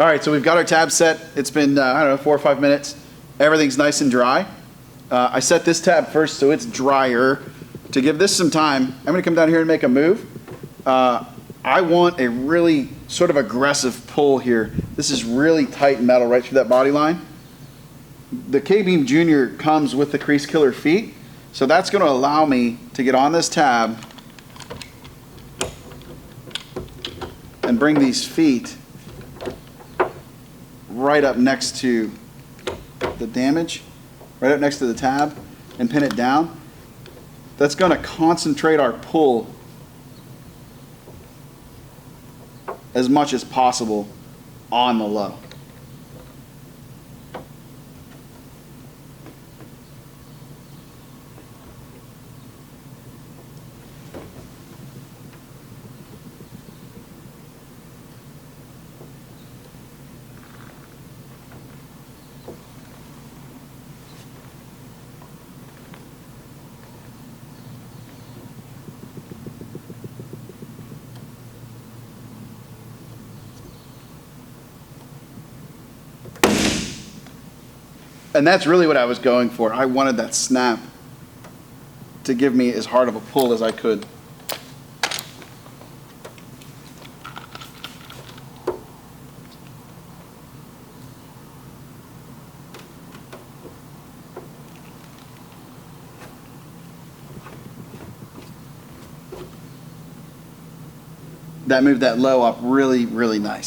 All right, so we've got our tab set. It's been, I don't know, 4 or 5 minutes. Everything's nice and dry. I set this tab first so it's drier. To give this some time, I'm gonna come down here and make a move. I want a really sort of aggressive pull here. This is really tight metal right through that body line. The K-Beam Junior comes with the Crease Killer feet, so that's gonna allow me to get on this tab and bring these feet right up next to the damage, right up next to the tab, and pin it down. That's going to concentrate our pull as much as possible on the low. And that's really what I was going for. I wanted that snap to give me as hard of a pull as I could. That moved that low up really, really nice.